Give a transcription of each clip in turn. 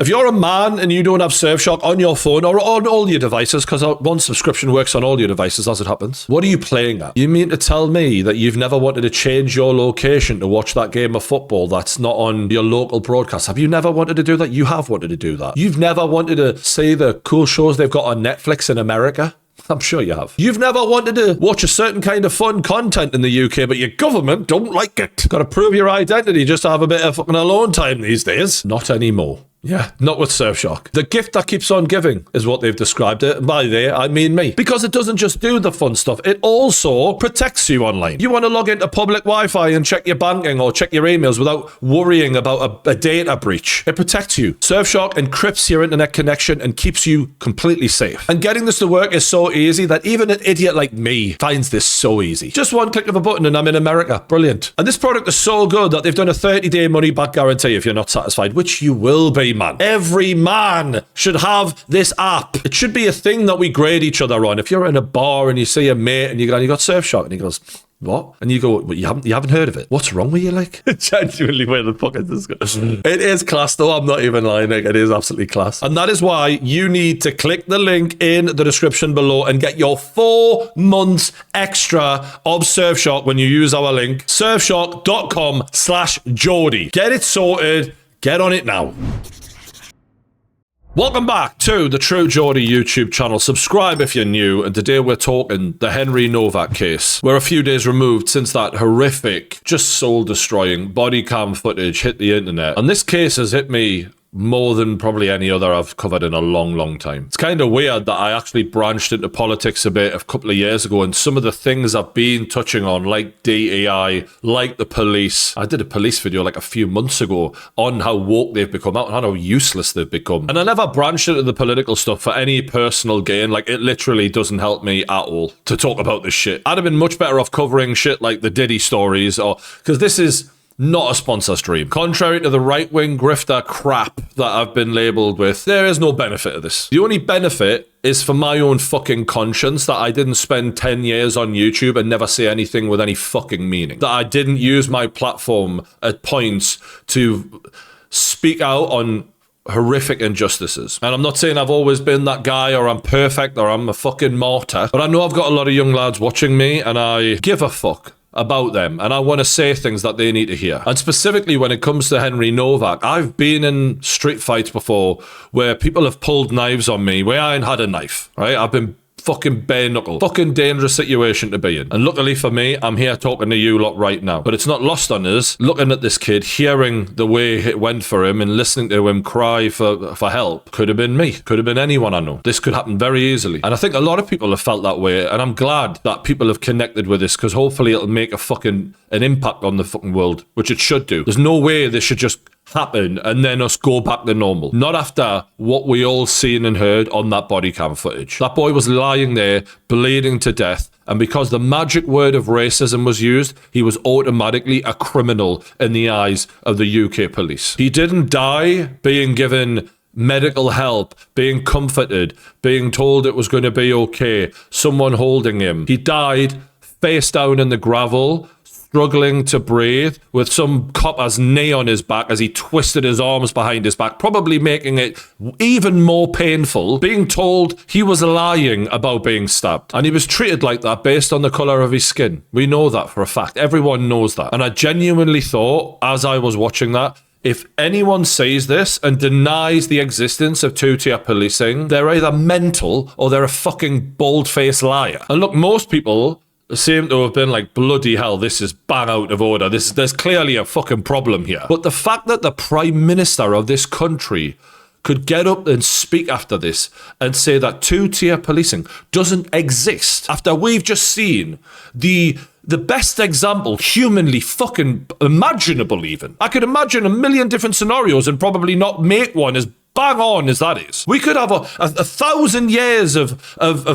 If you're a man and you don't have Surfshark on your phone or on all your devices, because one subscription works on all your devices as it happens, what are you playing at? You mean to tell me that you've never wanted to change your location to watch that game of football that's not on your local broadcast? Have you never wanted to do that? You have wanted to do that. You've never wanted to see the cool shows they've got on Netflix in America? I'm sure you have. You've never wanted to watch a certain kind of fun content in the UK, but your government don't like it. Got to prove your identity just to have a bit of fucking alone time these days. Not anymore. Yeah, not with Surfshark. The gift that keeps on giving is what they've described it. And by they, I mean me. Because it doesn't just do the fun stuff, it also protects you online. You want to log into public Wi-Fi and check your banking or check your emails without worrying about a data breach. It protects you. Surfshark encrypts your internet connection and keeps you completely safe. And getting this to work is so easy that even an idiot like me finds this so easy. Just one click of a button and I'm in America. Brilliant. And this product is so good that they've done a 30-day money-back guarantee if you're not satisfied, which you will be. Man. Every man should have this app. It should be a thing that we grade each other on. If you're in a bar and you see a mate and you got Surfshark and he goes, what? And you go, well, you haven't heard of it. What's wrong with you, like? Genuinely, where the fuck is this going? It is class, though. I'm not even lying. Like, it is absolutely class. And that is why you need to click the link in the description below and get your 4 months extra of Surfshark when you use our link, surfshark.com/Geordie. Get it sorted. Get on it now. Welcome back to the True Geordie YouTube channel. Subscribe if you're new, and today we're talking the Henry Nowak case. We're a few days removed since that horrific, just soul-destroying body cam footage hit the internet. And this case has hit me more than probably any other I've covered in a long, long time. It's kind of weird that I actually branched into politics a bit a couple of years ago, and some of the things I've been touching on, like DEI, like the police. I did a police video like a few months ago on how woke they've become, how useless they've become. And I never branched into the political stuff for any personal gain. Like, it literally doesn't help me at all to talk about this shit. I'd have been much better off covering shit like the Diddy stories, or because this is not a sponsor stream. Contrary to the right-wing grifter crap that I've been labelled with, there is no benefit of this. The only benefit is for my own fucking conscience that I didn't spend 10 years on YouTube and never say anything with any fucking meaning. That I didn't use my platform at points to speak out on horrific injustices. And I'm not saying I've always been that guy or I'm perfect or I'm a fucking martyr, but I know I've got a lot of young lads watching me and I give a fuck about them, and I want to say things that they need to hear. And specifically when it comes to Henry Nowak, I've been in street fights before where people have pulled knives on me where I ain't had a knife, right? I've been fucking bare knuckle. Fucking dangerous situation to be in. And luckily for me, I'm here talking to you lot right now. But it's not lost on us looking at this kid, hearing the way it went for him and listening to him cry for help. Could have been me. Could have been anyone I know. This could happen very easily. And I think a lot of people have felt that way. And I'm glad that people have connected with this, because hopefully it'll make an impact on the fucking world, which it should do. There's no way this should just happen and then us go back to normal. Not after what we all seen and heard on that body cam footage. That boy was lying there, bleeding to death, and because the magic word of racism was used, he was automatically a criminal in the eyes of the UK police. He didn't die being given medical help, being comforted, being told it was going to be okay, someone holding him. He died face down in the gravel, struggling to breathe, with some copper's knee on his back as he twisted his arms behind his back, probably making it even more painful, being told he was lying about being stabbed. And he was treated like that based on the colour of his skin. We know that for a fact. Everyone knows that. And I genuinely thought, as I was watching that, if anyone sees this and denies the existence of two-tier policing, they're either mental or they're a fucking bald-faced liar. And look, most people seem to have been like, bloody hell, this is bang out of order. There's clearly a fucking problem here. But the fact that the Prime Minister of this country could get up and speak after this and say that two-tier policing doesn't exist, after we've just seen the best example humanly fucking imaginable even. I could imagine a million different scenarios and probably not make one as bang on as that is. We could have a 1,000 years of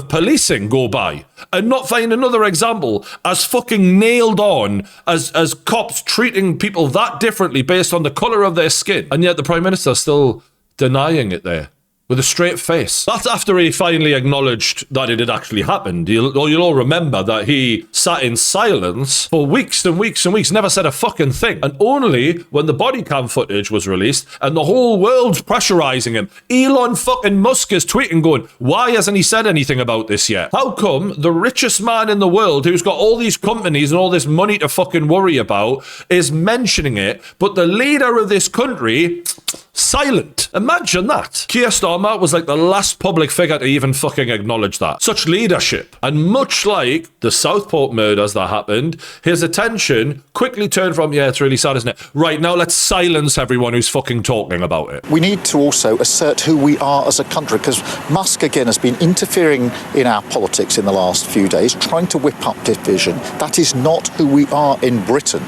policing go by and not find another example as fucking nailed on as cops treating people that differently based on the colour of their skin. And yet the Prime Minister's still denying it there. with a straight face. That's after he finally acknowledged that it had actually happened. You'll all remember that he sat in silence for weeks and weeks and weeks, never said a fucking thing. And only when the body cam footage was released and the whole world's pressurizing him, Elon fucking Musk is tweeting going, why hasn't he said anything about this yet? How come the richest man in the world, who's got all these companies and all this money to fucking worry about, is mentioning it, but the leader of this country, silent? Imagine that. Keir Starmer was like the last public figure to even fucking acknowledge that. Such leadership. And much like the Southport murders that happened, his attention quickly turned from, yeah, it's really sad, isn't it? Right, now let's silence everyone who's fucking talking about it. We need to also assert who we are as a country, because Musk, again, has been interfering in our politics in the last few days, trying to whip up division. That is not who we are in Britain.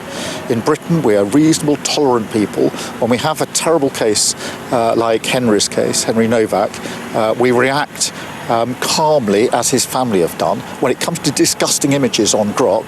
In Britain, we are reasonable, tolerant people. When we have a terrible case like Henry's case, Henry Nowak, we react calmly, as his family have done. When it comes to disgusting images on Grok,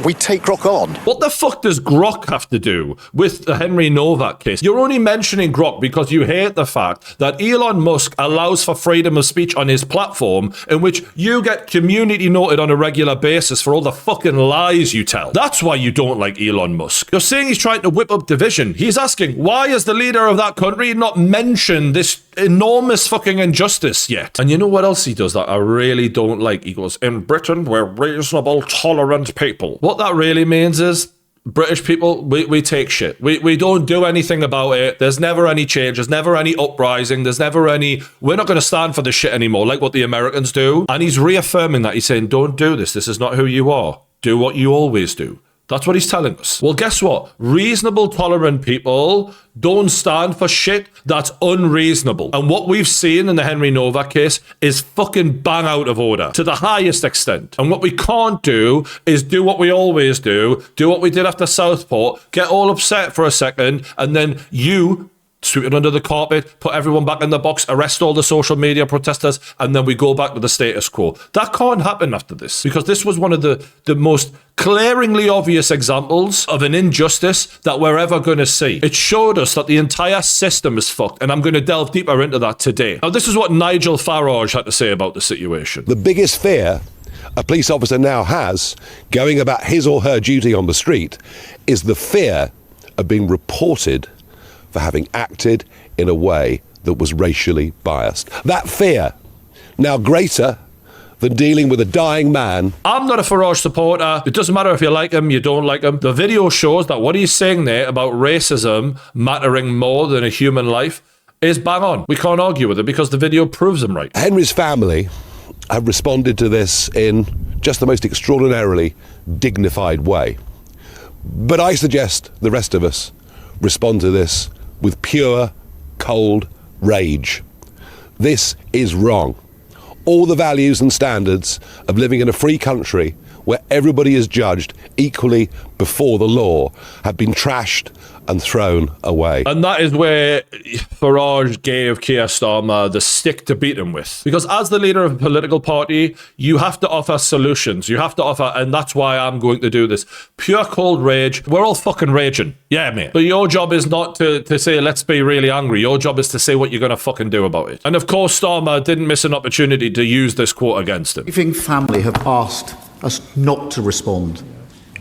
we take Grok on. What the fuck does Grok have to do with the Henry Nowak case? You're only mentioning Grok because you hate the fact that Elon Musk allows for freedom of speech on his platform, in which you get community noted on a regular basis for all the fucking lies you tell. That's why you don't like Elon Musk. You're saying he's trying to whip up division. He's asking, why has the leader of that country not mentioned this enormous fucking injustice yet? And you know what else he does that I really don't like? He goes, in Britain, we're reasonable, tolerant people. What that really means is, British people, we take shit. We don't do anything about it. There's never any change. There's never any uprising. There's never any, we're not going to stand for this shit anymore, like what the Americans do. And he's reaffirming that. He's saying, don't do this. This is not who you are. Do what you always do. That's what he's telling us. Well, guess what? Reasonable, tolerant people don't stand for shit that's unreasonable. And what we've seen in the Henry Nowak case is fucking bang out of order to the highest extent. And what we can't do is do what we always do what we did after Southport, get all upset for a second, and then you sweep it under the carpet, put everyone back in the box, arrest all the social media protesters, and then we go back to the status quo. That can't happen after this, because this was one of the most glaringly obvious examples of an injustice that we're ever going to see. It showed us that the entire system is fucked, and I'm going to delve deeper into that today. Now, this is what Nigel Farage had to say about the situation. The biggest fear a police officer now has going about his or her duty on the street is the fear of being reported for having acted in a way that was racially biased. That fear, now greater than dealing with a dying man. I'm not a Farage supporter. It doesn't matter if you like him, you don't like him. The video shows that what he's saying there about racism mattering more than a human life is bang on. We can't argue with it because the video proves him right. Henry's family have responded to this in just the most extraordinarily dignified way. But I suggest the rest of us respond to this with pure, cold rage. This is wrong. All the values and standards of living in a free country where everybody is judged equally before the law have been trashed and thrown away. And that is where Farage gave Keir Starmer the stick to beat him with. Because as the leader of a political party, you have to offer solutions. You have to offer, and that's why I'm going to do this. Pure cold rage. We're all fucking raging. Yeah, mate. But your job is not to say, let's be really angry. Your job is to say what you're going to fucking do about it. And of course, Starmer didn't miss an opportunity to use this quote against him. Grieving family have asked us not to respond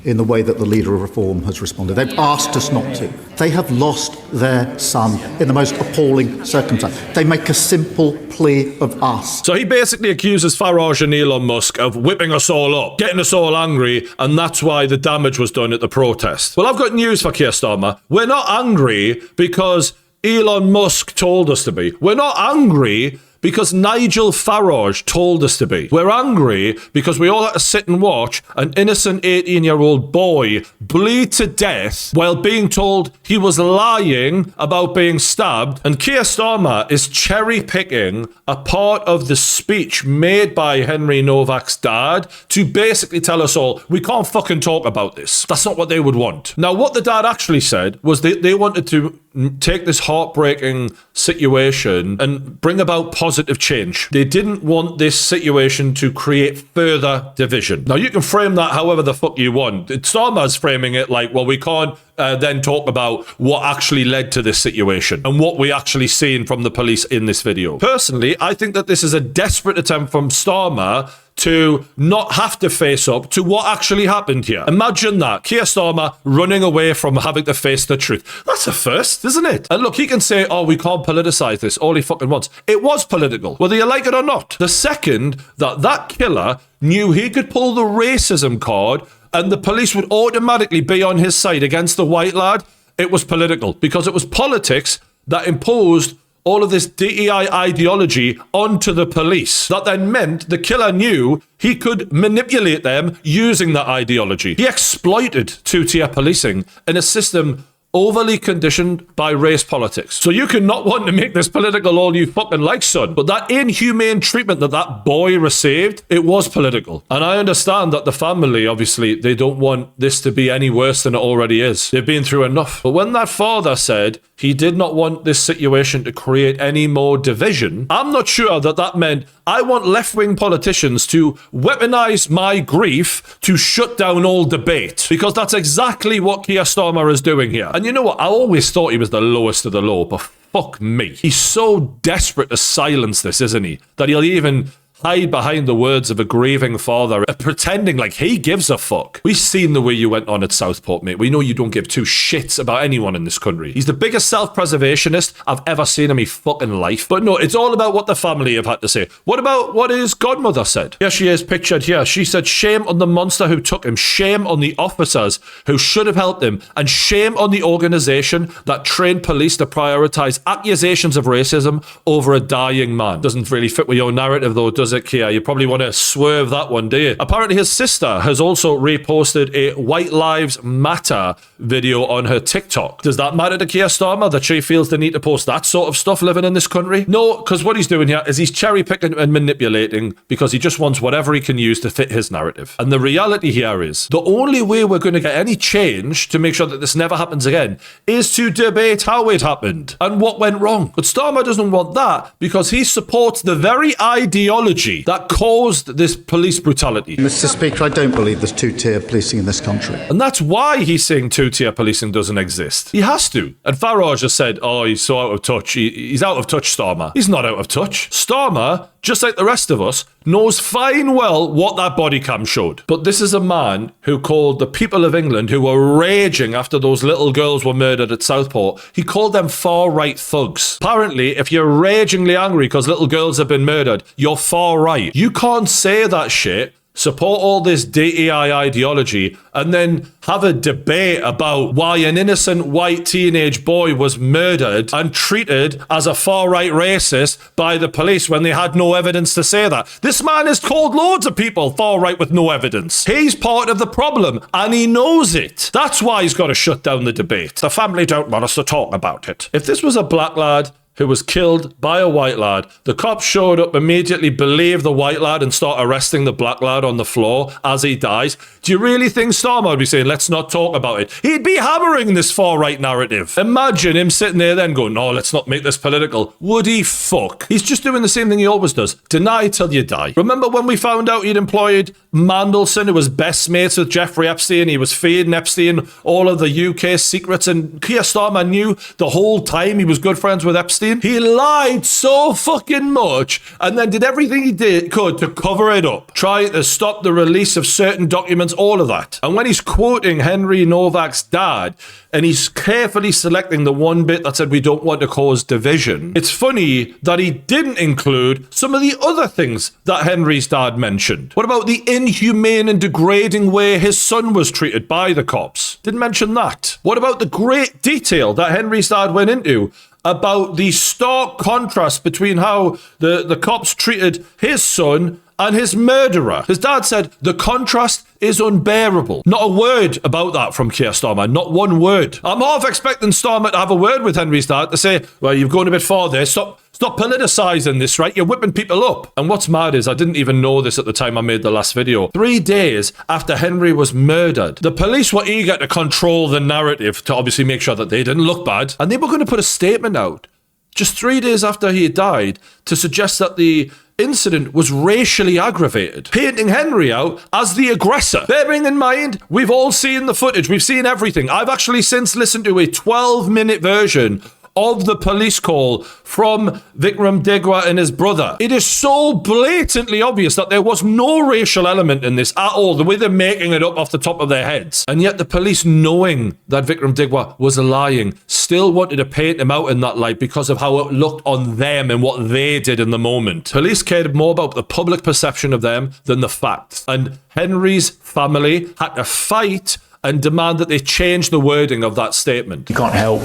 in the way that the leader of Reform has responded. They've asked us not to. They have lost their son in the most appalling circumstance. They make a simple plea of us. So he basically accuses Farage and Elon Musk of whipping us all up, getting us all angry, and that's why the damage was done at the protest. Well, I've got news for Keir Starmer. We're not angry because Elon Musk told us to be. We're not angry because Nigel Farage told us to be. We're angry because we all had to sit and watch an innocent 18-year-old boy bleed to death while being told he was lying about being stabbed. And Keir Starmer is cherry-picking a part of the speech made by Henry Nowak's dad to basically tell us all, we can't fucking talk about this. That's not what they would want. Now, what the dad actually said was they wanted to take this heartbreaking situation and bring about positive positive change. They didn't want this situation to create further division. Now, you can frame that however the fuck you want. Starmer's framing it like, well, we can't then talk about what actually led to this situation and what we actually seen from the police in this video. Personally, I think that this is a desperate attempt from Starmer to not have to face up to what actually happened here. Imagine that. Keir Starmer running away from having to face the truth. That's a first, isn't it? And look, he can say, oh, we can't politicize this all he fucking wants. It was political, whether you like it or not. The second that killer knew he could pull the racism card and the police would automatically be on his side against the white lad, it was political, because it was politics that imposed all of this DEI ideology onto the police. That then meant the killer knew he could manipulate them using that ideology. He exploited two-tier policing in a system overly conditioned by race politics. So you can not want to make this political all you fucking like, son. But that inhumane treatment that boy received, it was political. And I understand that the family, obviously, they don't want this to be any worse than it already is. They've been through enough. But when that father said he did not want this situation to create any more division, I'm not sure that meant I want left-wing politicians to weaponize my grief to shut down all debate. Because that's exactly what Keir Starmer is doing here. And you know what? I always thought he was the lowest of the low, but fuck me. He's so desperate to silence this, isn't he? That he'll even hide behind the words of a grieving father, pretending like he gives a fuck. We've seen the way you went on at Southport, mate. We know you don't give two shits about anyone in this country. He's the biggest self-preservationist I've ever seen in my fucking life. But no, it's all about what the family have had to say. What about what his godmother said? Here she is pictured here. She said, shame on the monster who took him, shame on the officers who should have helped him, and shame on the organisation that trained police to prioritise accusations of racism over a dying man. Doesn't really fit with your narrative though, does it, Keir? You probably want to swerve that one, do you? Apparently his sister has also reposted a White Lives Matter video on her TikTok. Does that matter to Keir Starmer that she feels the need to post that sort of stuff living in this country? No, because what he's doing here is he's cherry picking and manipulating because he just wants whatever he can use to fit his narrative. And the reality here is the only way we're going to get any change to make sure that this never happens again is to debate how it happened and what went wrong. But Starmer doesn't want that because he supports the very ideology that caused this police brutality. Mr. Speaker, I don't believe there's two-tier policing in this country. And that's why he's saying two-tier policing doesn't exist. He has to. And Farage has said, oh, he's so out of touch. He's out of touch, Starmer. He's not out of touch. Starmer, just like the rest of us, knows fine well what that body cam showed. But this is a man who called the people of England who were raging after those little girls were murdered at Southport, he called them far-right thugs. Apparently, if you're ragingly angry because little girls have been murdered, you're far-right. You can't say that shit, support all this DEI ideology, and then have a debate about why an innocent white teenage boy was murdered and treated as a far-right racist by the police when they had no evidence to say that. This man has called loads of people far-right with no evidence. He's part of the problem, and he knows it. That's why he's got to shut down the debate. The family don't want us to talk about it. If this was a black lad who was killed by a white lad, the cops showed up, immediately believed the white lad and start arresting the black lad on the floor as he dies. Do you really think Starmer would be saying, let's not talk about it? He'd be hammering this far-right narrative. Imagine him sitting there then going, no, let's not make this political. Would he fuck? He's just doing the same thing he always does. Deny till you die. Remember when we found out he'd employed Mandelson, who was best mates with Jeffrey Epstein? He was feeding Epstein all of the UK secrets, and Keir Starmer knew the whole time he was good friends with Epstein. He lied so fucking much and then did everything he could to cover it up, trying to stop the release of certain documents, all of that. And when he's quoting Henry Nowak's dad and he's carefully selecting the one bit that said we don't want to cause division, it's funny that he didn't include some of the other things that Henry's dad mentioned. What about the inhumane and degrading way his son was treated by the cops? Didn't mention that. What about the great detail that Henry's dad went into about the stark contrast between how the cops treated his son and his murderer? His dad said the contrast is unbearable. Not a word about that from Keir Starmer. Not one word. I'm half expecting Starmer to have a word with Henry's dad to say, well, you've gone a bit far there. Stop politicising this, right? You're whipping people up. And what's mad is I didn't even know this at the time I made the last video. 3 days after Henry was murdered, the police were eager to control the narrative to obviously make sure that they didn't look bad. And they were going to put a statement out just 3 days after he died, to suggest that the incident was racially aggravated, painting Henry out as the aggressor. Bearing in mind, we've all seen the footage, we've seen everything. I've actually since listened to a 12-minute version of the police call from Vikram Digwa and his brother. It is so blatantly obvious that there was no racial element in this at all, the way they're making it up off the top of their heads. And yet the police, knowing that Vikram Digwa was lying, still wanted to paint him out in that light because of how it looked on them and what they did in the moment. Police cared more about the public perception of them than the facts. And Henry's family had to fight and demand that they change the wording of that statement. You can't help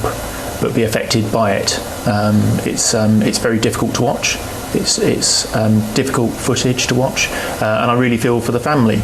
but be affected by it. It's very difficult to watch. It's difficult footage to watch, and I really feel for the family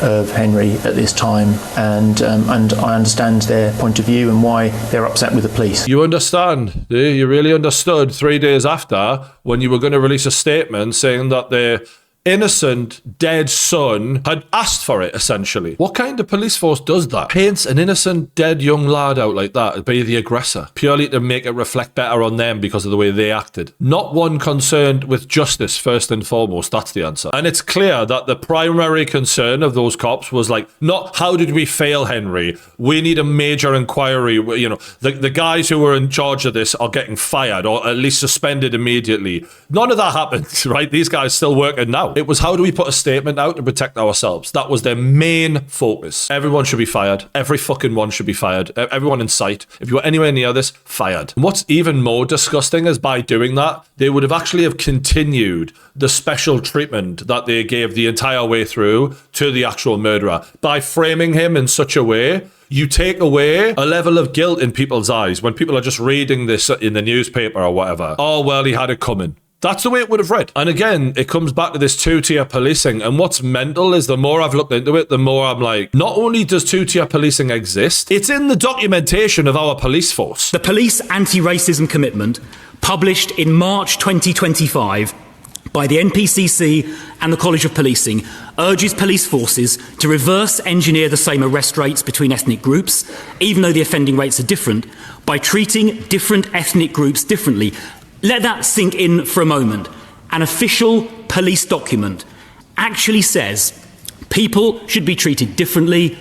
of Henry at this time, and I understand their point of view and why they're upset with the police. You understand? You really understood 3 days after, when you were going to release a statement saying that their innocent dead son had asked for it, essentially. What kind of police force does that? Paints an innocent dead young lad out like that, be the aggressor, purely to make it reflect better on them because of the way they acted. Not one concerned with justice first and foremost. That's the answer. And it's clear that the primary concern of those cops was like, not how did we fail Henry? We need a major inquiry. You know, the guys who were in charge of this are getting fired or at least suspended immediately. None of that happened, right? These guys still working now. It was how do we put a statement out to protect ourselves? That was their main focus. Everyone should be fired. Every fucking one should be fired. Everyone in sight. If you were anywhere near this, fired. And what's even more disgusting is by doing that, they would have actually have continued the special treatment that they gave the entire way through to the actual murderer. By framing him in such a way, you take away a level of guilt in people's eyes when people are just reading this in the newspaper or whatever. Oh, well, he had it coming. That's the way it would have read. And again, it comes back to this two-tier policing. And what's mental is the more I've looked into it, the more I'm like, not only does two-tier policing exist, it's in the documentation of our police force. The Police Anti-Racism Commitment, published in March 2025 by the NPCC and the College of Policing, urges police forces to reverse engineer the same arrest rates between ethnic groups, even though the offending rates are different, by treating different ethnic groups differently. Let that sink in for a moment. An official police document actually says people should be treated differently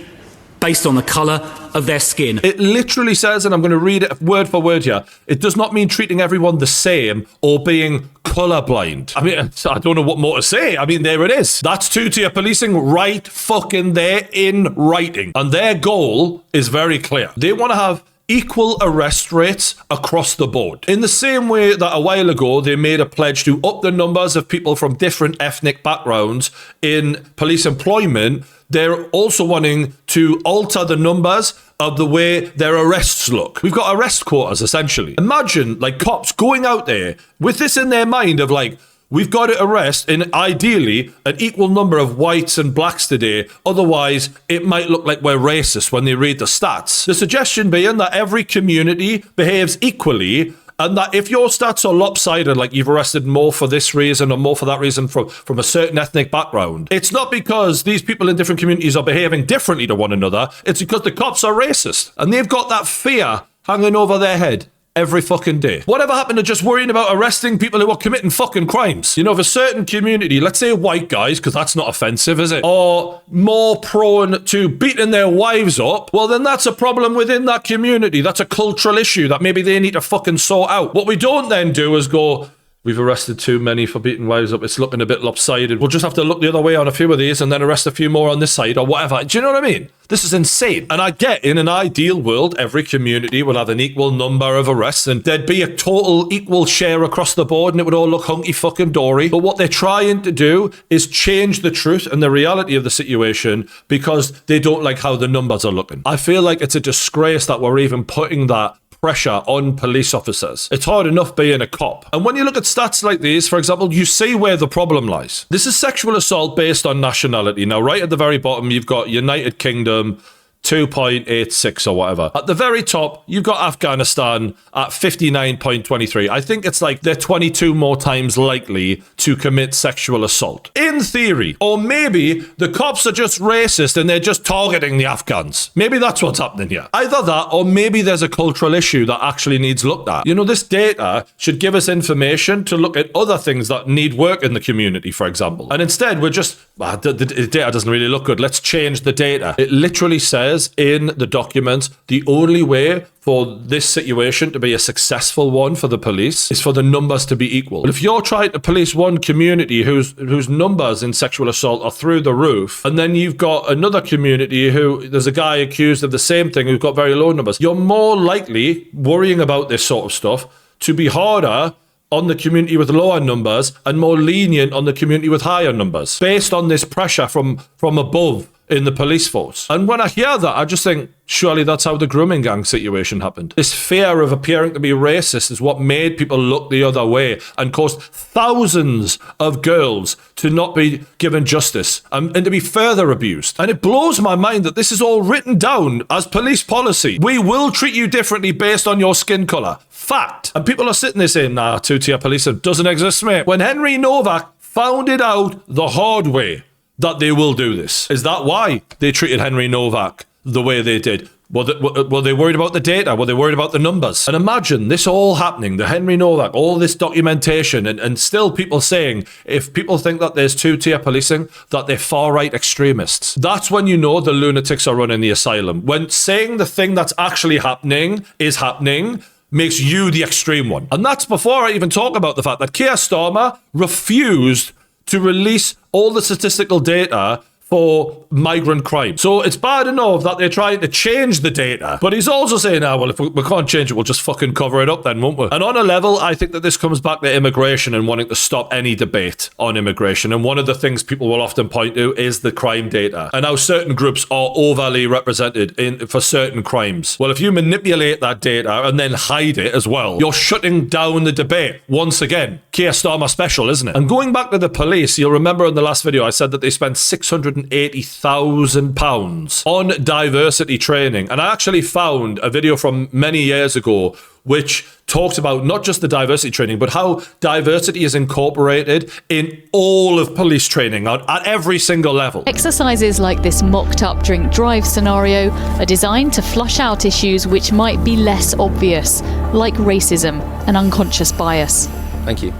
based on the colour of their skin. It literally says, and I'm going to read it word for word here, it does not mean treating everyone the same or being colourblind. I mean, I don't know what more to say. I mean, there it is. That's two-tier policing right fucking there in writing. And their goal is very clear. They want to have equal arrest rates across the board. In the same way that a while ago they made a pledge to up the numbers of people from different ethnic backgrounds in police employment, they're also wanting to alter the numbers of the way their arrests look. We've got arrest quotas, essentially. Imagine, like, cops going out there with this in their mind of, like, we've got to arrest, in ideally, an equal number of whites and blacks today. Otherwise, it might look like we're racist when they read the stats. The suggestion being that every community behaves equally, and that if your stats are lopsided, like you've arrested more for this reason or more for that reason from a certain ethnic background, it's not because these people in different communities are behaving differently to one another. It's because the cops are racist. And they've got that fear hanging over their head every fucking day. Whatever happened to just worrying about arresting people who are committing fucking crimes? You know, if a certain community, let's say white guys, because that's not offensive, is it? Are more prone to beating their wives up, well, then that's a problem within that community. That's a cultural issue that maybe they need to fucking sort out. What we don't then do is go, we've arrested too many for beating wives up. It's looking a bit lopsided. We'll just have to look the other way on a few of these and then arrest a few more on this side or whatever. Do you know what I mean? This is insane. And I get, in an ideal world, every community would have an equal number of arrests and there'd be a total equal share across the board and it would all look hunky fucking dory. But what they're trying to do is change the truth and the reality of the situation because they don't like how the numbers are looking. I feel like it's a disgrace that we're even putting that pressure on police officers. It's hard enough being a cop. And when you look at stats like these, for example, you see where the problem lies. This is sexual assault based on nationality. Now, right at the very bottom, you've got United Kingdom, 2.86 or whatever. At the very top, you've got Afghanistan at 59.23. I think it's like they're 22 more times likely to commit sexual assault. In theory. Or maybe the cops are just racist and they're just targeting the Afghans. Maybe that's what's happening here. Either that, or maybe there's a cultural issue that actually needs looked at. You know, this data should give us information to look at other things that need work in the community, for example. And instead, we're just, the data doesn't really look good. Let's change the data. It literally says in the documents, the only way for this situation to be a successful one for the police is for the numbers to be equal. But if you're trying to police one community whose numbers in sexual assault are through the roof, and then you've got another community who there's a guy accused of the same thing who's got very low numbers, you're more likely worrying about this sort of stuff to be harder on the community with lower numbers and more lenient on the community with higher numbers, based on this pressure from above in the police force. And when I hear that, I just think, surely that's how the grooming gang situation happened. This fear of appearing to be racist is what made people look the other way and caused thousands of girls to not be given justice and to be further abused. And it blows my mind that this is all written down as police policy. We will treat you differently based on your skin colour. Fact. And people are sitting there saying, nah, two-tier policing doesn't exist, mate. When Henry Nowak found it out the hard way that they will do this. Is that why they treated Henry Nowak the way they did? Were they worried about the data? Were they worried about the numbers? And imagine this all happening, the Henry Nowak, all this documentation, and still people saying, if people think that there's two-tier policing, that they're far-right extremists. That's when you know the lunatics are running the asylum. When saying the thing that's actually happening is happening, makes you the extreme one. And that's before I even talk about the fact that Keir Starmer refused to release all the statistical data for migrant crime. So it's bad enough that they're trying to change the data, but he's also saying, well, if we can't change it, we'll just fucking cover it up then, won't we? And on a level, I think that this comes back to immigration and wanting to stop any debate on immigration. And one of the things people will often point to is the crime data and how certain groups are overly represented for certain crimes. Well, if you manipulate that data and then hide it as well, you're shutting down the debate. Once again, Keir Starmer special, isn't it? And going back to the police, you'll remember in the last video, I said that they spent £680,000 on diversity training. And I actually found a video from many years ago which talked about not just the diversity training, but how diversity is incorporated in all of police training at every single level. Exercises like this mocked-up drink-drive scenario are designed to flush out issues which might be less obvious, like racism and unconscious bias. Thank you.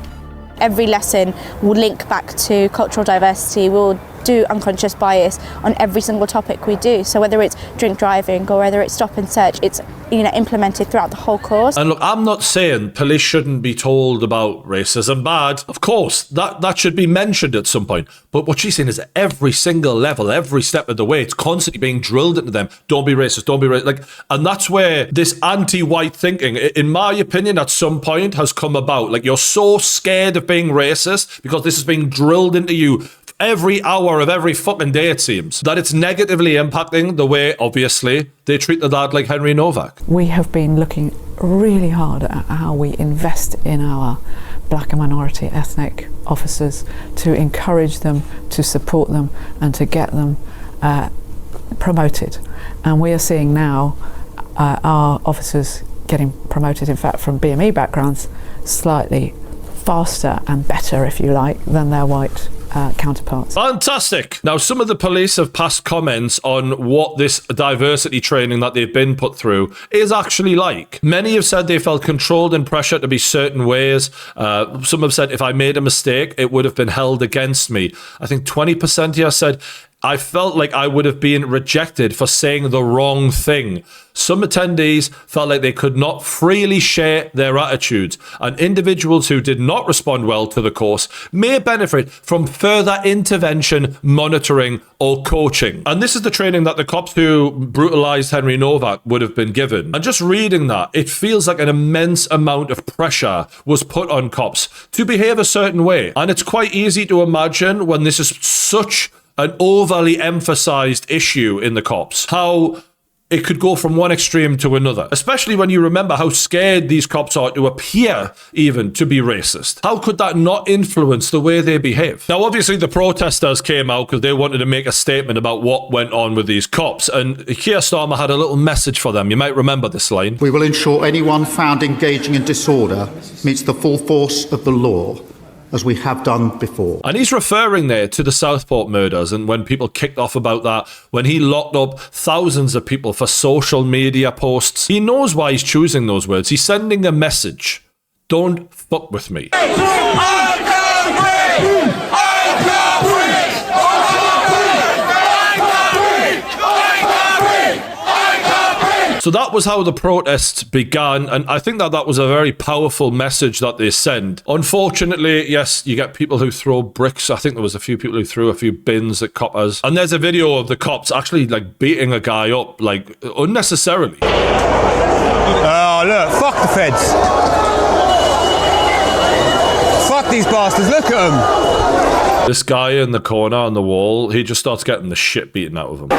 Every lesson will link back to cultural diversity. We'll do unconscious bias on every single topic we do. So whether it's drink driving or whether it's stop and search, it's implemented throughout the whole course. And look, I'm not saying police shouldn't be told about racism bad. Of course, that should be mentioned at some point. But what she's saying is at every single level, every step of the way, it's constantly being drilled into them. Don't be racist, don't be racist. And that's where this anti-white thinking, in my opinion, at some point has come about. Like, you're so scared of being racist because this is being drilled into you every hour of every fucking day, it seems, that it's negatively impacting the way, obviously, they treat the lad like Henry Nowak. We have been looking really hard at how we invest in our black and minority ethnic officers to encourage them, to support them, and to get them promoted. And we are seeing now our officers getting promoted, in fact, from BME backgrounds, slightly faster and better, if you like, than their white counterparts. Fantastic. Now, some of the police have passed comments on what this diversity training that they've been put through is actually like. Many have said they felt controlled and pressured to be certain ways. Some have said if I made a mistake, it would have been held against me. I think 20% here said, I felt like I would have been rejected for saying the wrong thing. Some attendees felt like they could not freely share their attitudes, and individuals who did not respond well to the course may benefit from further intervention, monitoring, or coaching. And this is the training that the cops who brutalized Henry Nowak would have been given. And just reading that, it feels like an immense amount of pressure was put on cops to behave a certain way. And it's quite easy to imagine when this is such an overly emphasized issue in the cops, how it could go from one extreme to another, especially when you remember how scared these cops are to appear even to be racist. How could that not influence the way they behave? Now, obviously, the protesters came out because they wanted to make a statement about what went on with these cops, and Keir Starmer had a little message for them. You might remember this line. We will ensure anyone found engaging in disorder meets the full force of the law, as we have done before. And he's referring there to the Southport murders, and when people kicked off about that, when he locked up thousands of people for social media posts. He knows why he's choosing those words. He's sending a message. Don't fuck with me. So that was how the protests began, and I think that that was a very powerful message that they send. Unfortunately, yes, you get people who throw bricks. I think there was a few people who threw a few bins at coppers. And there's a video of the cops actually like beating a guy up, like unnecessarily. Oh, look, fuck the feds. Fuck these bastards, look at them. This guy in the corner on the wall, he just starts getting the shit beaten out of him.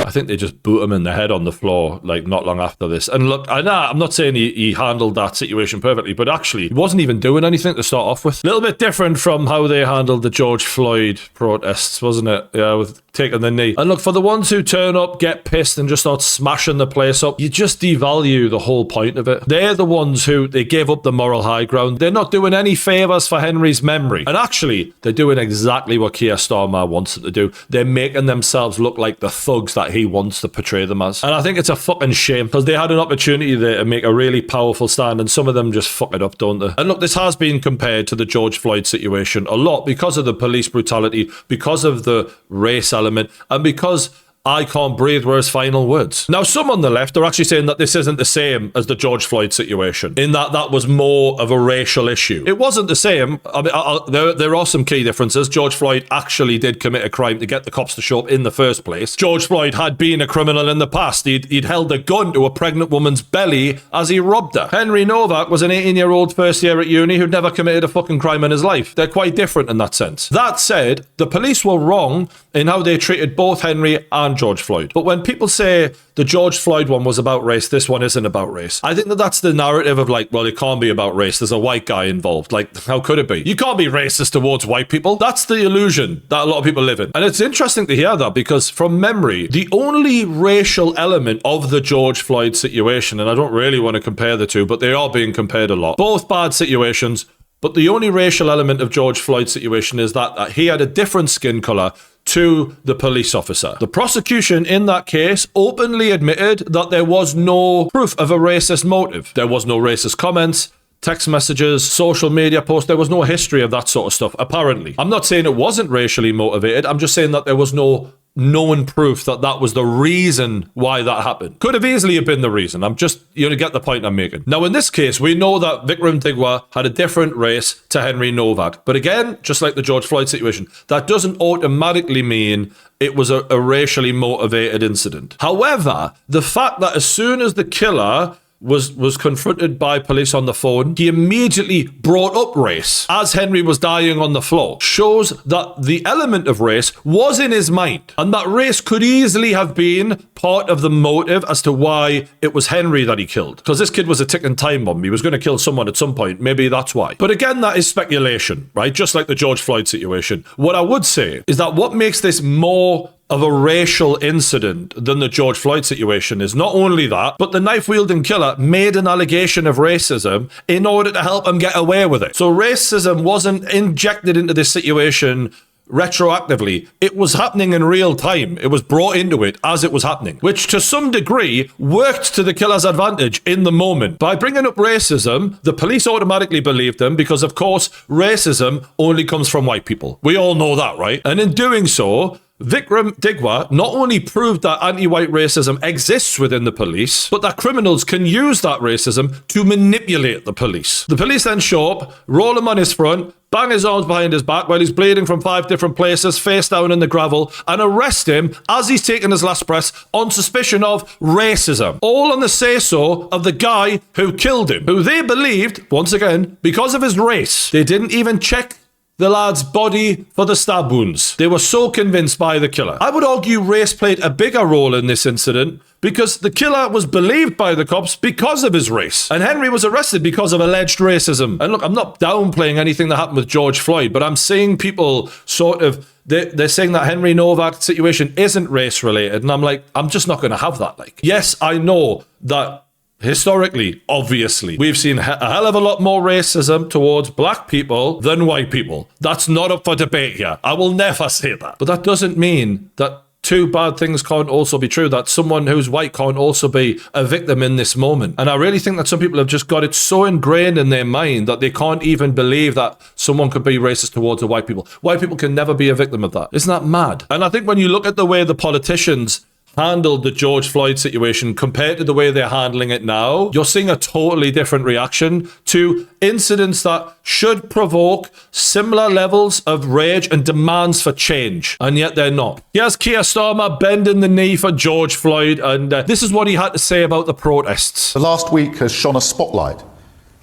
I think they just boot him in the head on the floor, like, not long after this. And look, I'm not saying he handled that situation perfectly, but actually, he wasn't even doing anything to start off with. A little bit different from how they handled the George Floyd protests, wasn't it? Yeah, with taking the knee. And look, for the ones who turn up, get pissed, and just start smashing the place up, you just devalue the whole point of it. They're the ones who, they gave up the moral high ground. They're not doing any favours for Henry's memory. And actually, they're doing exactly what Keir Starmer wants them to do. They're making themselves look like the thugs that he wants to portray them as. And I think it's a fucking shame, because they had an opportunity there to make a really powerful stand, and some of them just fuck it up, don't they? And look, this has been compared to the George Floyd situation a lot because of the police brutality, because of the race element, and because I can't breathe were his final words. Now, some on the left are actually saying that this isn't the same as the George Floyd situation, in that that was more of a racial issue. It wasn't the same. I mean, there are some key differences. George Floyd actually did commit a crime to get the cops to show up in the first place. George Floyd had been a criminal in the past. He'd held a gun to a pregnant woman's belly as he robbed her. Henry Nowak was an 18-year-old first year at uni who'd never committed a fucking crime in his life. They're quite different in that sense. That said, the police were wrong in how they treated both Henry and George Floyd. But when people say the George Floyd one was about race, this one isn't about race, I think that that's the narrative of like, well, it can't be about race. There's a white guy involved. Like, how could it be? You can't be racist towards white people. That's the illusion that a lot of people live in. And it's interesting to hear that, because from memory, the only racial element of the George Floyd situation, and I don't really want to compare the two, but they are being compared a lot. Both bad situations. But the only racial element of George Floyd's situation is that he had a different skin colour to the police officer. The prosecution in that case openly admitted that there was no proof of a racist motive. There was no racist comments, text messages, social media posts. There was no history of that sort of stuff, apparently. I'm not saying it wasn't racially motivated. I'm just saying that there was no known proof that that was the reason why that happened. Could have easily have been the reason. I'm just, you get the point I'm making. Now, in this case, we know that Vikram Digwa had a different race to Henry Nowak. But again, just like the George Floyd situation, that doesn't automatically mean it was a racially motivated incident. However, the fact that as soon as the killer was confronted by police on the phone, he immediately brought up race as Henry was dying on the floor, shows that the element of race was in his mind, and that race could easily have been part of the motive as to why it was Henry that he killed. Because this kid was a ticking time bomb. He was going to kill someone at some point. Maybe that's why. But again, that is speculation, right? Just like the George Floyd situation. What I would say is that what makes this more of a racial incident than the George Floyd situation is not only that, but the knife-wielding killer made an allegation of racism in order to help him get away with it. So racism wasn't injected into this situation retroactively. It was happening in real time. It was brought into it as it was happening, which to some degree worked to the killer's advantage in the moment. By bringing up racism, the police automatically believed them because, of course, racism only comes from white people. We all know that, right? And in doing so, Vikram Digwa not only proved that anti-white racism exists within the police, but that criminals can use that racism to manipulate the police. The police then show up, roll him on his front, bang his arms behind his back while he's bleeding from 5 different places, face down in the gravel, and arrest him as he's taking his last breath on suspicion of racism. All on the say-so of the guy who killed him, who they believed, once again, because of his race. They didn't even check the lad's body for the stab wounds. They were so convinced by the killer. I would argue race played a bigger role in this incident because the killer was believed by the cops because of his race. And Henry was arrested because of alleged racism. And look, I'm not downplaying anything that happened with George Floyd, but I'm seeing people sort of, they're saying that Henry Nowak situation isn't race related. And I'm like, I'm just not going to have that. Like, yes, I know that historically, obviously, we've seen a hell of a lot more racism towards black people than white people. That's not up for debate here. I will never say that. But that doesn't mean that 2 bad things can't also be true, that someone who's white can't also be a victim in this moment. And I really think that some people have just got it so ingrained in their mind that they can't even believe that someone could be racist towards the white people. White people can never be a victim of that. Isn't that mad? And I think when you look at the way the politicians handled the George Floyd situation compared to the way they're handling it now, you're seeing a totally different reaction to incidents that should provoke similar levels of rage and demands for change, and yet they're not. Here's Keir Starmer bending the knee for George Floyd, and this is what he had to say about the protests. The last week has shone a spotlight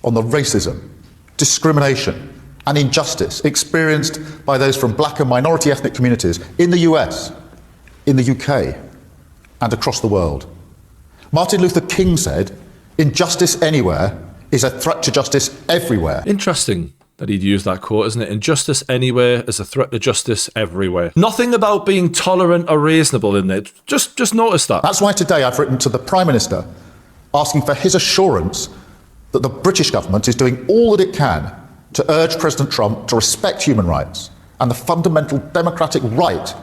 on the racism, discrimination and injustice experienced by those from black and minority ethnic communities in the US, in the UK, and across the world. Martin Luther King said, "Injustice anywhere is a threat to justice everywhere." Interesting that he'd use that quote, isn't it? Injustice anywhere is a threat to justice everywhere. Nothing about being tolerant or reasonable in there. Just notice that. That's why today I've written to the Prime Minister asking for his assurance that the British government is doing all that it can to urge President Trump to respect human rights and the fundamental democratic right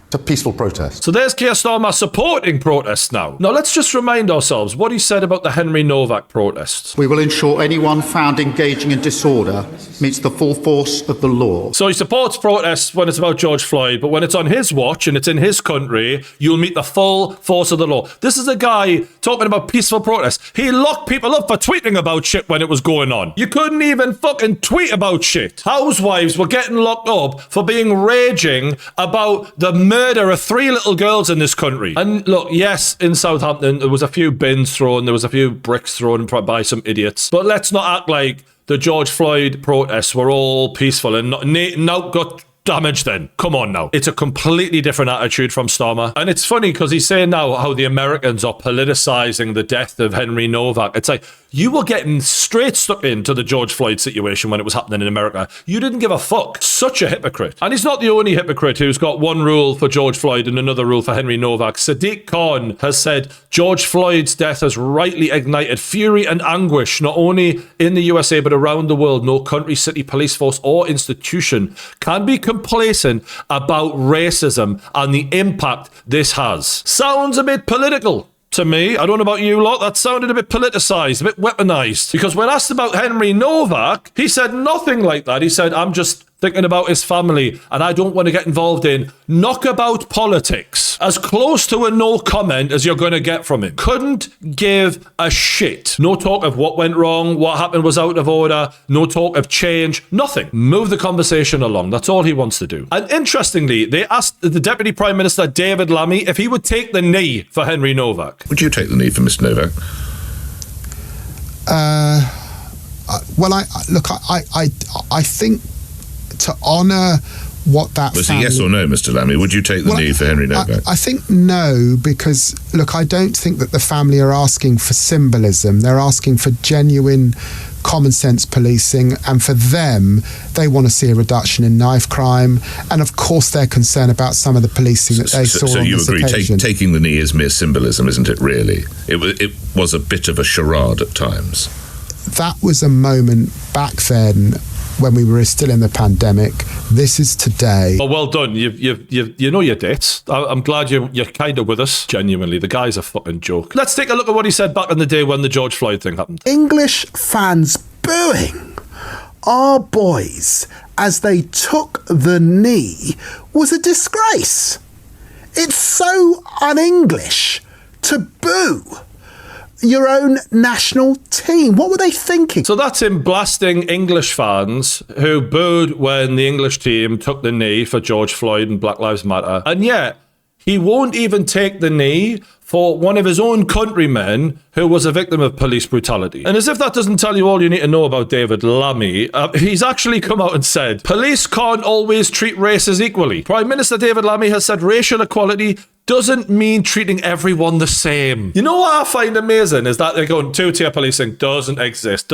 to peaceful protest. So there's Keir Starmer supporting protests now. Now let's just remind ourselves what he said about the Henry Nowak protests. We will ensure anyone found engaging in disorder meets the full force of the law. So he supports protests when it's about George Floyd, but when it's on his watch and it's in his country, you'll meet the full force of the law. This is a guy talking about peaceful protests. He locked people up for tweeting about shit when it was going on. You couldn't even fucking tweet about shit. Housewives were getting locked up for being raging about the murder of 3 little girls in this country. And look, yes, in Southampton, there was a few bins thrown, there was a few bricks thrown by some idiots. But let's not act like the George Floyd protests were all peaceful and not got damaged then. Come on now. It's a completely different attitude from Starmer. And it's funny because he's saying now how the Americans are politicizing the death of Henry Nowak. It's like, you were getting straight stuck into the George Floyd situation when it was happening in America. You didn't give a fuck. Such a hypocrite. And he's not the only hypocrite who's got one rule for George Floyd and another rule for Henry Nowak. Sadiq Khan has said George Floyd's death has rightly ignited fury and anguish, not only in the USA but around the world. No country, city, police force or institution can be complacent about racism and the impact this has. Sounds a bit political to me. I don't know about you lot. That sounded a bit politicized, a bit weaponized. Because when asked about Henry Nowak, he said nothing like that. He said, I'm just thinking about his family and I don't want to get involved in knockabout politics. As close to a no comment as you're going to get from him. Couldn't give a shit. No talk of what went wrong, what happened was out of order, no talk of change, nothing. Move the conversation along. That's all he wants to do. And interestingly, they asked the Deputy Prime Minister David Lammy if he would take the knee for Henry Nowak. Would you take the knee for Mr. Nowak? Well, I think to honour what that was a yes or no, Mr. Lammy? Would you take the knee for Henry Nowak? I think no, because look, I don't think that the family are asking for symbolism. They're asking for genuine common sense policing, and for them, they want to see a reduction in knife crime, and of course they're concerned about some of the policing that they saw on this occasion. So you agree, taking the knee is mere symbolism, isn't it, really? It was a bit of a charade at times. That was a moment back then when we were still in the pandemic. This is today. Oh, well done. You know your dates. I'm glad you're kind of with us. Genuinely, the guy's a fucking joke. Let's take a look at what he said back in the day when the George Floyd thing happened. English fans booing our boys as they took the knee was a disgrace. It's so un-English to boo your own national team. What were they thinking? So that's him blasting English fans who booed when the English team took the knee for George Floyd and Black Lives Matter. And yet, he won't even take the knee for one of his own countrymen who was a victim of police brutality. And as if that doesn't tell you all you need to know about David Lammy, he's actually come out and said, police can't always treat races equally. Prime Minister David Lammy has said racial equality doesn't mean treating everyone the same. You know what I find amazing is that they're going, two-tier policing doesn't exist,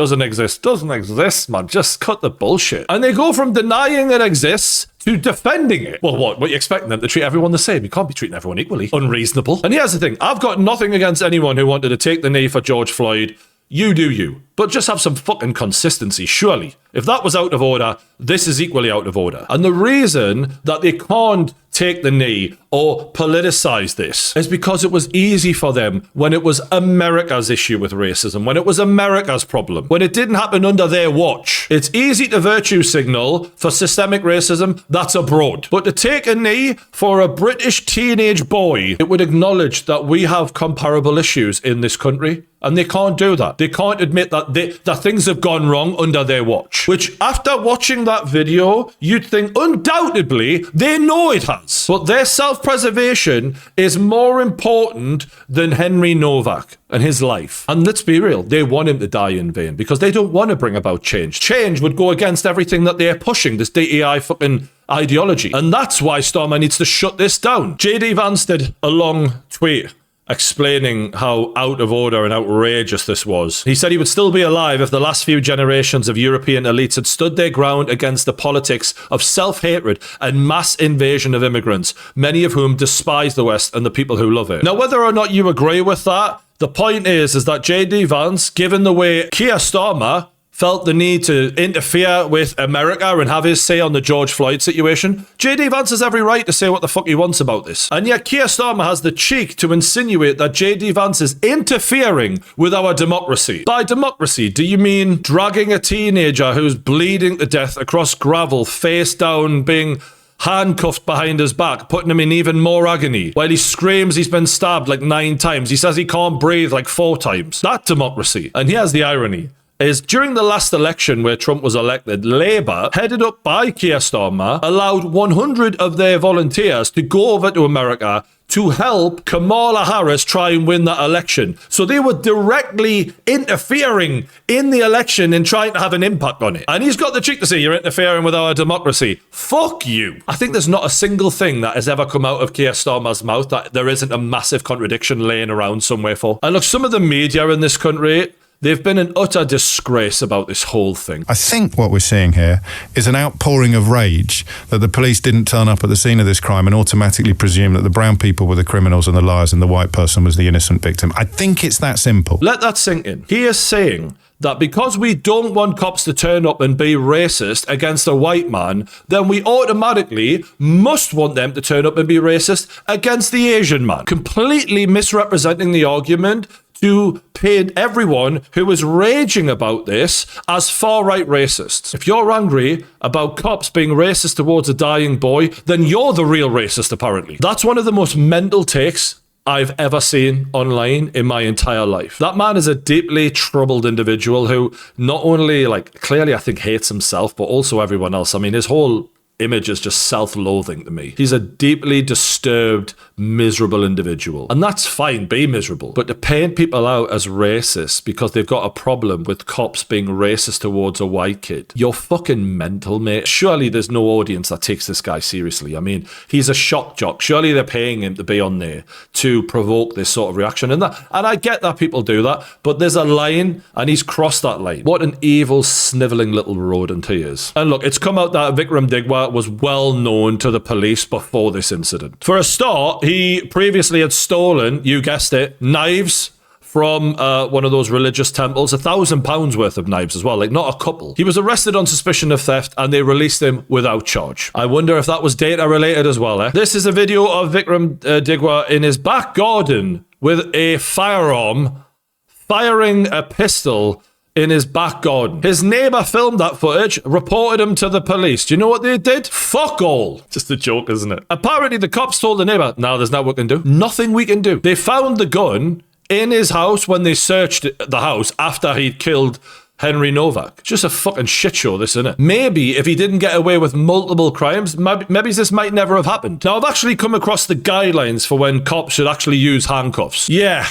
man. Just cut the bullshit. And they go from denying it exists to defending it. Well, what you expecting them to treat everyone the same? You can't be treating everyone equally. Unreasonable. And here's the thing. I've got nothing against anyone who wanted to take the knee for George Floyd. You do you. But just have some fucking consistency, surely. If that was out of order, this is equally out of order. And the reason that they can't take the knee or politicize this is because it was easy for them when it was America's issue with racism, when it was America's problem, when it didn't happen under their watch. It's easy to virtue signal for systemic racism that's abroad. But to take a knee for a British teenage boy, it would acknowledge that we have comparable issues in this country. And they can't do that. They can't admit that that things have gone wrong under their watch. Which, after watching that video, you'd think undoubtedly they know it has. But their self-preservation is more important than Henry Nowak and his life. And let's be real, they want him to die in vain because they don't want to bring about change. Change would go against everything that they're pushing, this DEI fucking ideology. And that's why Starmer needs to shut this down. JD Vance did a long tweet explaining how out of order and outrageous this was. He said he would still be alive if the last few generations of European elites had stood their ground against the politics of self-hatred and mass invasion of immigrants, many of whom despise the West and the people who love it. Now, whether or not you agree with that, the point is that JD Vance, given the way Keir Starmer felt the need to interfere with America and have his say on the George Floyd situation, JD Vance has every right to say what the fuck he wants about this. And yet Keir Starmer has the cheek to insinuate that JD Vance is interfering with our democracy. By democracy, do you mean dragging a teenager who's bleeding to death across gravel, face down, being handcuffed behind his back, putting him in even more agony, while he screams he's been stabbed like 9 times. He says he can't breathe like 4 times. That's democracy. And here's the irony. Is during the last election where Trump was elected, Labour, headed up by Keir Starmer, allowed 100 of their volunteers to go over to America to help Kamala Harris try and win that election. So they were directly interfering in the election and trying to have an impact on it. And he's got the cheek to say, you're interfering with our democracy. Fuck you. I think there's not a single thing that has ever come out of Keir Starmer's mouth that there isn't a massive contradiction laying around somewhere for. And look, some of the media in this country, they've been an utter disgrace about this whole thing. I think what we're seeing here is an outpouring of rage that the police didn't turn up at the scene of this crime and automatically presume that the brown people were the criminals and the liars and the white person was the innocent victim. I think it's that simple. Let that sink in. He is saying that because we don't want cops to turn up and be racist against a white man, then we automatically must want them to turn up and be racist against the Asian man. Completely misrepresenting the argument to paint everyone who is raging about this as far-right racists. If you're angry about cops being racist towards a dying boy, then you're the real racist, apparently. That's one of the most mental takes I've ever seen online in my entire life. That man is a deeply troubled individual who not only, clearly I think hates himself, but also everyone else. I mean, his whole image is just self-loathing to me. He's a deeply disturbed, miserable individual. And that's fine, be miserable. But to paint people out as racist because they've got a problem with cops being racist towards a white kid, you're fucking mental, mate. Surely there's no audience that takes this guy seriously. I mean, he's a shock jock. Surely they're paying him to be on there to provoke this sort of reaction. And I get that people do that, but there's a line and he's crossed that line. What an evil, snivelling little rodent he is. And look, it's come out that Vikram Digwa was well known to the police before this incident. For a start, he previously had stolen, you guessed it, knives from one of those religious temples, £1,000 worth of knives as well, not a couple. He was arrested on suspicion of theft and they released him without charge. I wonder if that was data related as well, eh? This is a video of Vikram Digwa in his back garden with a firearm, firing a pistol in his back garden. His neighbour filmed that footage, reported him to the police. Do you know what they did? Fuck all. Just a joke, isn't it? Apparently the cops told the neighbour, no, there's nothing we can do. Nothing we can do. They found the gun in his house when they searched the house after he'd killed Henry Nowak. It's just a fucking shit show, this, isn't it? Maybe if he didn't get away with multiple crimes, maybe this might never have happened. Now, I've actually come across the guidelines for when cops should actually use handcuffs. Yeah.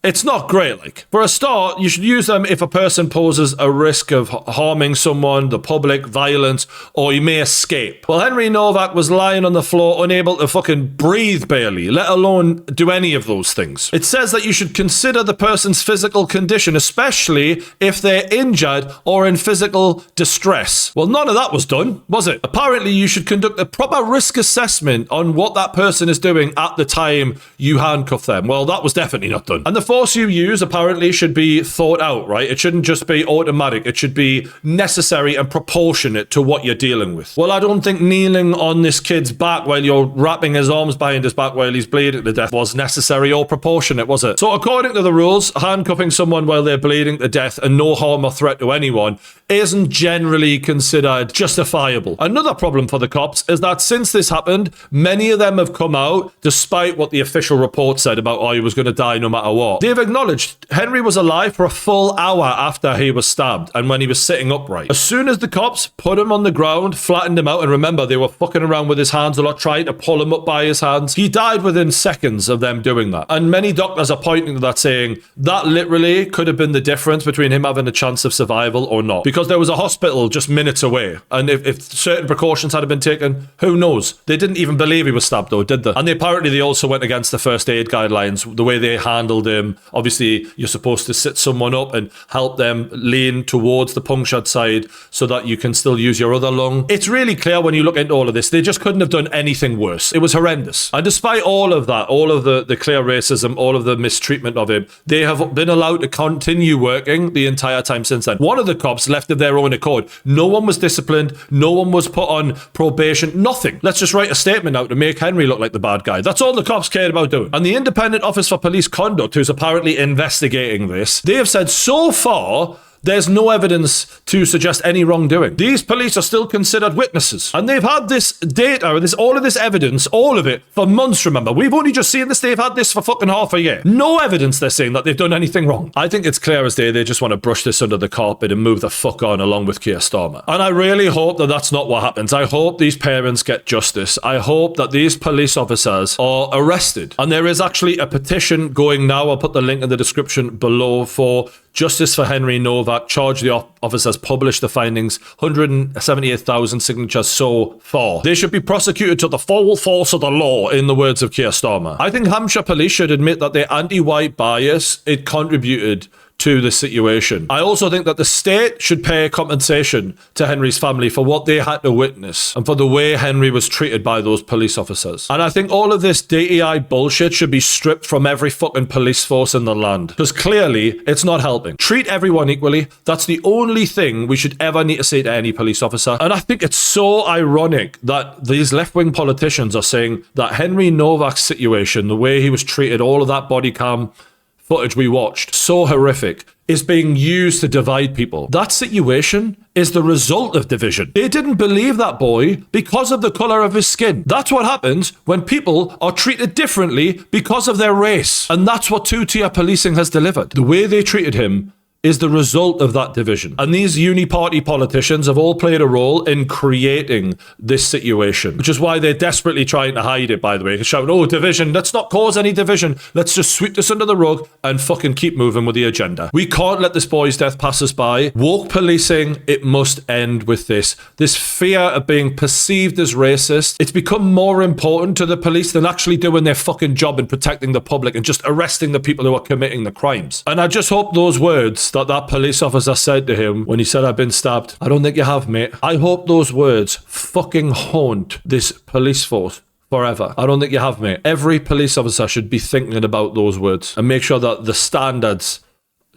It's not great, like. For a start, you should use them if a person poses a risk of harming someone, the public, violence, or he may escape. Well, Henry Nowak was lying on the floor, unable to fucking breathe barely, let alone do any of those things. It says that you should consider the person's physical condition, especially if they're injured or in physical distress. Well, none of that was done, was it? Apparently, you should conduct a proper risk assessment on what that person is doing at the time you handcuff them. Well, that was definitely not done. And the force you use apparently should be thought out, right? It shouldn't just be automatic. It should be necessary and proportionate to what you're dealing with. Well, I don't think kneeling on this kid's back while you're wrapping his arms behind his back while he's bleeding to death was necessary or proportionate, was it? So according to the rules, handcuffing someone while they're bleeding to death and no harm or threat to anyone isn't generally considered justifiable. Another problem for the cops is that since this happened, many of them have come out, despite what the official report said about, oh, he was going to die no matter what. They've acknowledged Henry was alive for a full hour after he was stabbed and when he was sitting upright. As soon as the cops put him on the ground, flattened him out, and remember, they were fucking around with his hands a lot, trying to pull him up by his hands, he died within seconds of them doing that. And many doctors are pointing to that, saying that literally could have been the difference between him having a chance of survival or not. Because there was a hospital just minutes away. And if certain precautions had been taken, who knows? They didn't even believe he was stabbed though, did they? And apparently they also went against the first aid guidelines, the way they handled him. Obviously, you're supposed to sit someone up and help them lean towards the punctured side so that you can still use your other lung. It's really clear when you look into all of this, they just couldn't have done anything worse. It was horrendous. And despite all of that, all of the clear racism, all of the mistreatment of him, they have been allowed to continue working the entire time since then. One of the cops left of their own accord. No one was disciplined. No one was put on probation. Nothing. Let's just write a statement out to make Henry look like the bad guy. That's all the cops cared about doing. And the Independent Office for Police Conduct, who's apparently investigating this, they have said so far there's no evidence to suggest any wrongdoing. These police are still considered witnesses. And they've had this data, all of this evidence, all of it, for months, remember. We've only just seen this. They've had this for fucking half a year. No evidence they're saying that they've done anything wrong. I think it's clear as day they just want to brush this under the carpet and move the fuck on along with Keir Starmer. And I really hope that that's not what happens. I hope these parents get justice. I hope that these police officers are arrested. And there is actually a petition going now. I'll put the link in the description below for Justice for Henry Nowak. Charge the officers, publish the findings. 178,000 signatures so far. They should be prosecuted to the full force of the law, in the words of Keir Starmer. I think Hampshire police should admit that their anti-white bias, it contributed to the situation. I also think that the state should pay compensation to Henry's family for what they had to witness and for the way Henry was treated by those police officers. And I think all of this DEI bullshit should be stripped from every fucking police force in the land, because clearly it's not helping. Treat everyone equally. That's the only thing we should ever need to say to any police officer. And I think it's so ironic that these left-wing politicians are saying that Henry Nowak's situation, the way he was treated, all of that body cam footage we watched, so horrific, is being used to divide people. That situation is the result of division. They didn't believe that boy because of the colour of his skin. That's what happens when people are treated differently because of their race. And that's what two-tier policing has delivered. The way they treated him is the result of that division. And these uni-party politicians have all played a role in creating this situation, which is why they're desperately trying to hide it, by the way. Shouting, oh, division, let's not cause any division. Let's just sweep this under the rug and fucking keep moving with the agenda. We can't let this boy's death pass us by. Woke policing, it must end with this. This fear of being perceived as racist, it's become more important to the police than actually doing their fucking job and protecting the public and just arresting the people who are committing the crimes. And I just hope those words that police officer said to him when he said, I've been stabbed, I don't think you have, mate. I hope those words fucking haunt this police force forever. I don't think you have, mate. Every police officer should be thinking about those words and make sure that the standards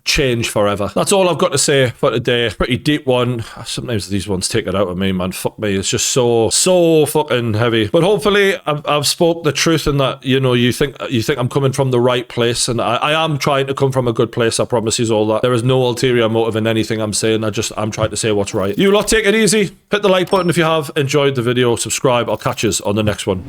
change forever. That's all I've got to say for today. Pretty deep one. Sometimes these ones take it out of me, man. Fuck me. It's just so fucking heavy. But hopefully I've spoke the truth in that, you know, you think I'm coming from the right place, and I am trying to come from a good place. I promise you all that. There is no ulterior motive in anything I'm saying. I'm trying to say what's right. You lot take it easy. Hit the like button if you have enjoyed the video. Subscribe. I'll catch you on the next one.